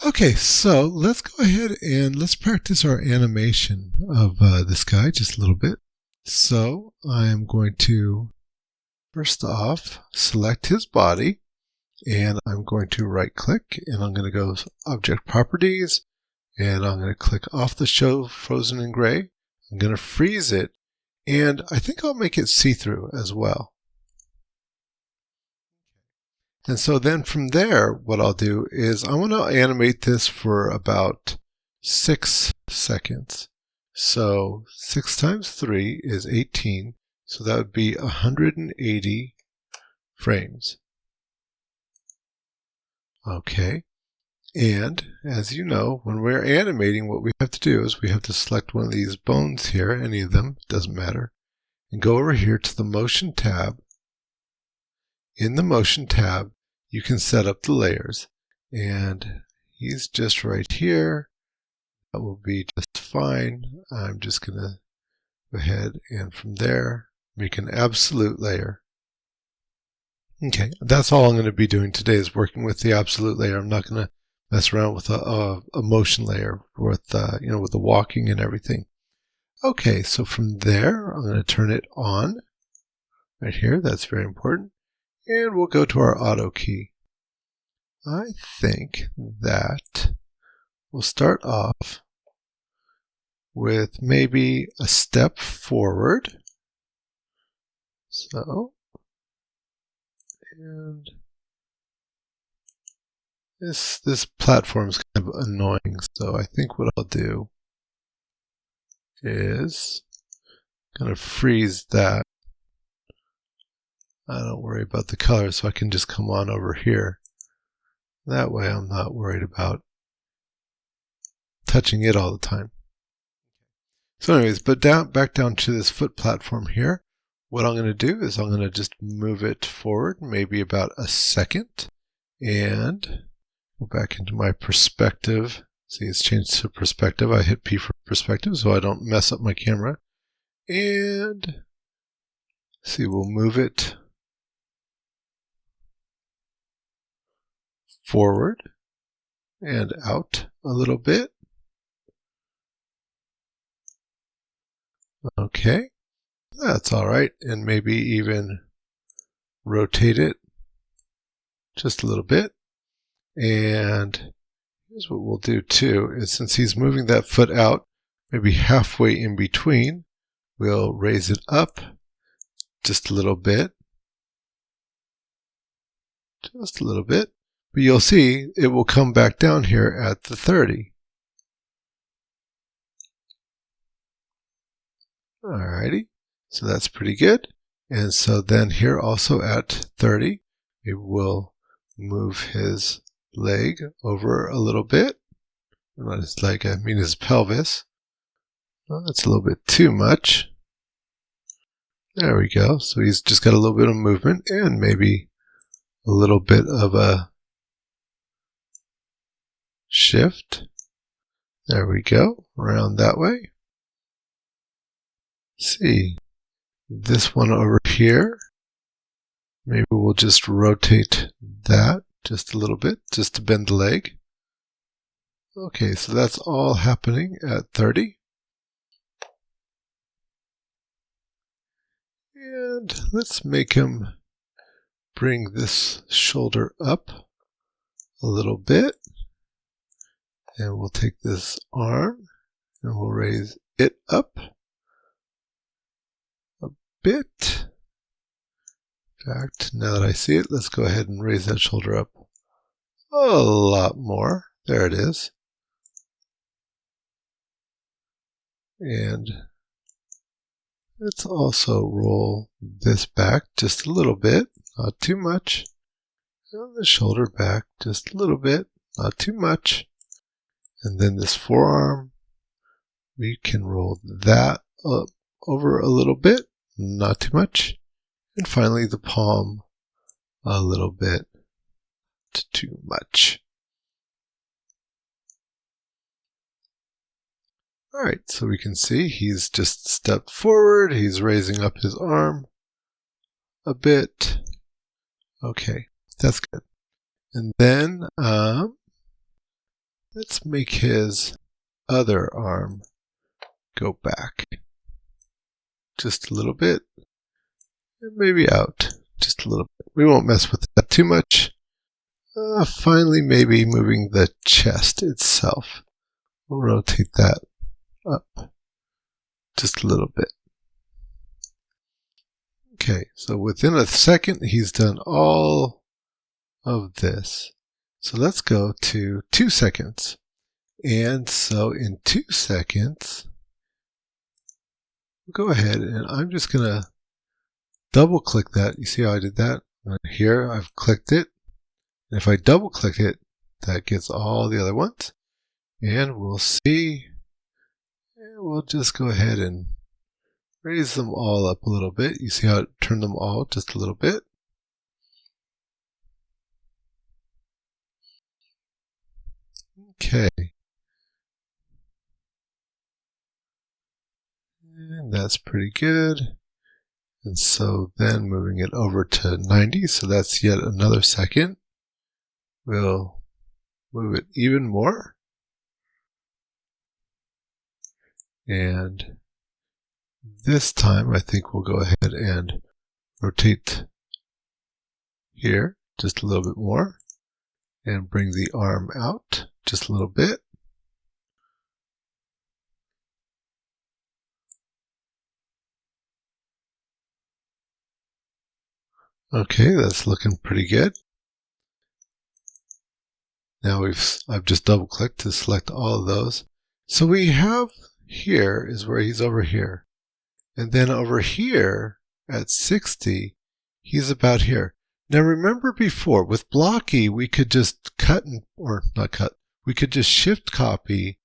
Okay, so let's go ahead and let's practice our animation of this guy just a little bit. So I am going to first off select his body, and I'm going to right click, and I'm going to go Object Properties, and I'm going to click off the Show Frozen in Gray. I'm going to freeze it, and I think I'll make it see-through as well. And so then from there, what I'll do is I want to animate this for about 6 seconds. So 6 times 3 is 18. So that would be 180 frames. Okay. And as you know, when we're animating, what we have to do is we have to select one of these bones here, any of them, doesn't matter, and go over here to the Motion tab. In the Motion tab, you can set up the layers, and he's just right here. That will be just fine. I'm just going to go ahead and from there make an absolute layer. Okay, that's all I'm going to be doing today is working with the absolute layer. I'm not going to mess around with a motion layer with with the walking and everything. Okay, so from there I'm going to turn it on right here. That's very important. And we'll go to our auto key. I think that we'll start off with maybe a step forward. So, and this platform is kind of annoying. So I think what I'll do is kind of freeze that. I don't worry about the color, so I can just come on over here. That way I'm not worried about touching it all the time. So anyways, but back down to this foot platform here. What I'm going to do is I'm going to just move it forward maybe about a second and go back into my perspective. See, it's changed to perspective. I hit P for perspective so I don't mess up my camera. And see, we'll move it forward and out a little bit. Okay, that's all right. And maybe even rotate it just a little bit. And here's what we'll do too, is since he's moving that foot out, maybe halfway in between, we'll raise it up just a little bit. Just a little bit. But you'll see it will come back down here at the 30. Alrighty, so that's pretty good. And so then here also at 30, we will move his leg over a little bit. Not his leg, I mean his pelvis. Well, that's a little bit too much. There we go. So he's just got a little bit of movement and maybe a little bit of a shift. There we go, around that way. See, this one over here, maybe we'll just rotate that just a little bit, just to bend the leg. Okay, so that's all happening at 30. And let's make him bring this shoulder up a little bit. And we'll take this arm and we'll raise it up a bit. In fact, now that I see it, let's go ahead and raise that shoulder up a lot more. There it is. And let's also roll this back just a little bit, not too much. And the shoulder back just a little bit, not too much. And then this forearm, we can roll that up over a little bit, not too much. And finally the palm a little bit, not too much. Alright, so we can see he's just stepped forward, he's raising up his arm a bit. Okay, that's good. And then let's make his other arm go back just a little bit, and maybe out just a little bit. We won't mess with that too much. Finally, maybe moving the chest itself. We'll rotate that up just a little bit. Okay, so within a second, he's done all of this. So let's go to 2 seconds. And so in 2 seconds, go ahead and I'm just going to double click that. You see how I did that? Here, I've clicked it. And if I double click it, that gets all the other ones. And we'll see. And we'll just go ahead and raise them all up a little bit. You see how it turned them all just a little bit? Okay. And that's pretty good. And so then moving it over to 90, so that's yet another second. We'll move it even more. And this time I think we'll go ahead and rotate here just a little bit more and bring the arm out just a little bit. Okay, that's looking pretty good. Now I've just double clicked to select all of those. So we have here is where he's over here. And then over here at 60, he's about here. Now remember before, with Blocky, we could just we could just shift copy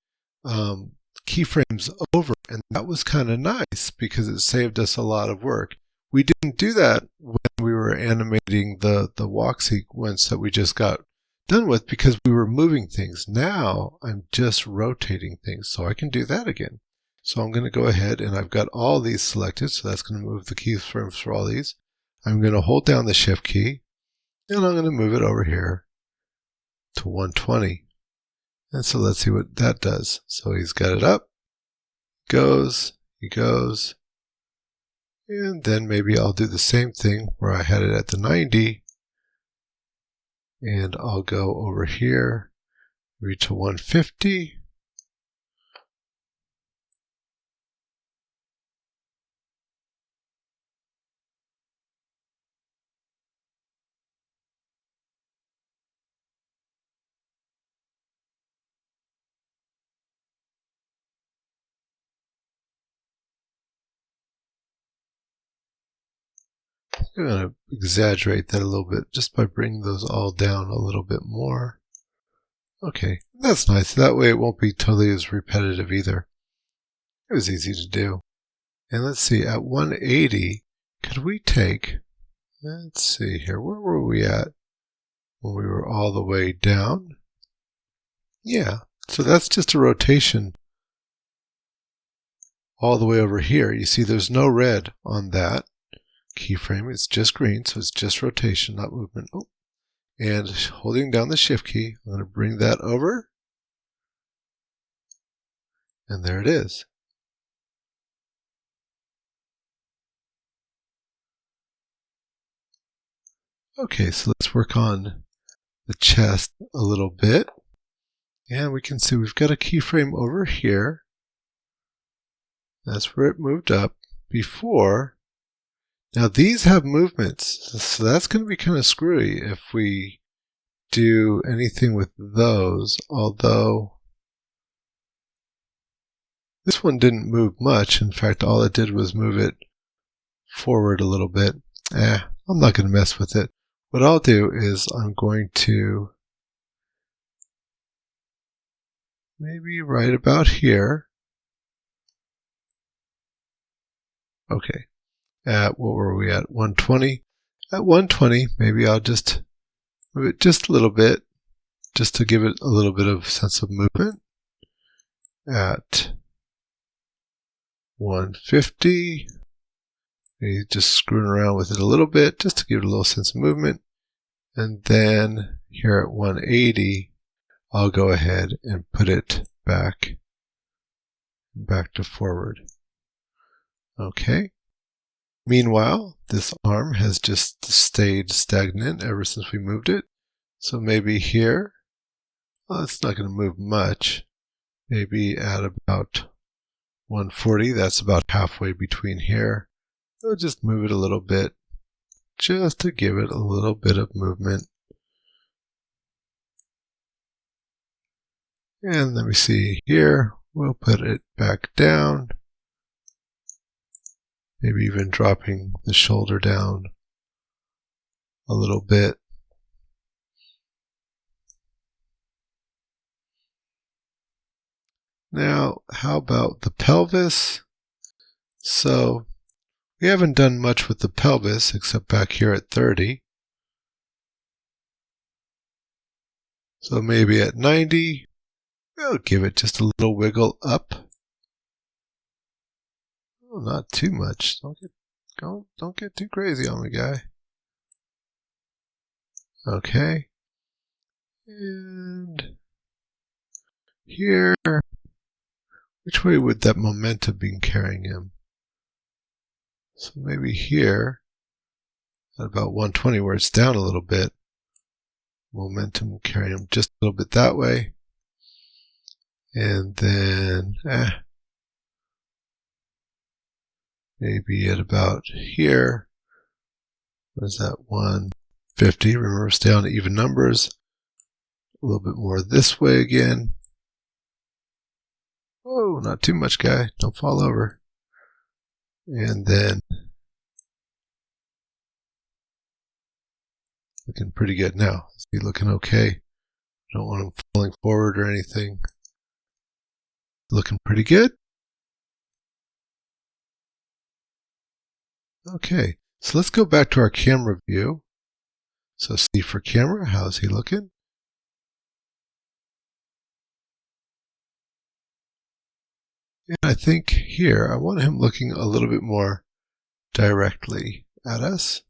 keyframes over, and that was kind of nice because it saved us a lot of work. We didn't do that when we were animating the walk sequence that we just got done with because we were moving things. Now I'm just rotating things, so I can do that again. So I'm going to go ahead and I've got all these selected, so that's going to move the keyframes for all these. I'm going to hold down the shift key and I'm going to move it over here to 120. And so let's see what that does. So he's got it up, he goes, and then maybe I'll do the same thing where I had it at the 90, and I'll go over here, reach to 150. I'm going to exaggerate that a little bit just by bringing those all down a little bit more. Okay, that's nice. That way it won't be totally as repetitive either. It was easy to do. And let's see, at 180, could we take, let's see here, where were we at when we were all the way down? Yeah, so that's just a rotation all the way over here. You see there's no red on that keyframe, it's just green, so it's just rotation, not movement. Oh. And holding down the shift key, I'm going to bring that over, and there it is. Okay, so let's work on the chest a little bit. And we can see we've got a keyframe over here. That's where it moved up before. Now these have movements, so that's going to be kind of screwy if we do anything with those, although this one didn't move much. In fact, all it did was move it forward a little bit. I'm not going to mess with it. What I'll do is I'm going to maybe right about here. Okay. At what were we at? 120. At 120, maybe I'll just move it just a little bit, just to give it a little bit of sense of movement. At 150, maybe just screwing around with it a little bit, just to give it a little sense of movement. And then here at 180, I'll go ahead and put it back to forward. Okay. Meanwhile, this arm has just stayed stagnant ever since we moved it. So maybe here, well, it's not going to move much. Maybe at about 140, that's about halfway between here. I'll just move it a little bit, just to give it a little bit of movement. And let me see here, we'll put it back down. Maybe even dropping the shoulder down a little bit. Now, how about the pelvis? So, we haven't done much with the pelvis except back here at 30. So maybe at 90, we'll give it just a little wiggle up. Oh, not too much. Don't get too crazy on me, guy. Okay. And here, which way would that momentum be carrying him? So maybe here, at about 120, where it's down a little bit, momentum carry him just a little bit that way. And then, maybe at about here, what is that, 150? Remember, stay on even numbers. A little bit more this way again. Oh, not too much, guy. Don't fall over. And then, looking pretty good now. Is he looking okay? Don't want him falling forward or anything. Looking pretty good. Okay, so let's go back to our camera view. So C for camera, how's he looking? And I think here, I want him looking a little bit more directly at us.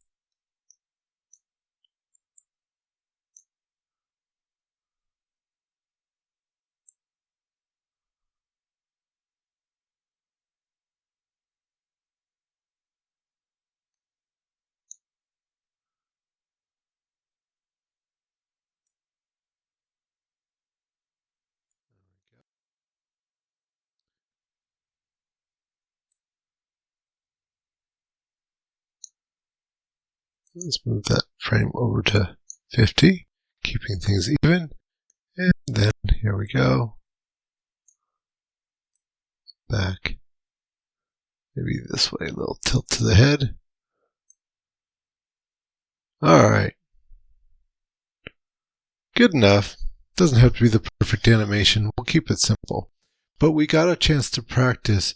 Let's move that frame over to 50, keeping things even. And then here we go. Back. Maybe this way, a little tilt to the head. Alright. Good enough. Doesn't have to be the perfect animation. We'll keep it simple. But we got a chance to practice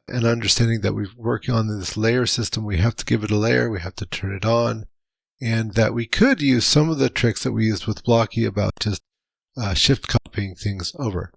and understanding that we're working on this layer system. We have to give it a layer, we have to turn it on, and that we could use some of the tricks that we used with Blocky about just shift copying things over.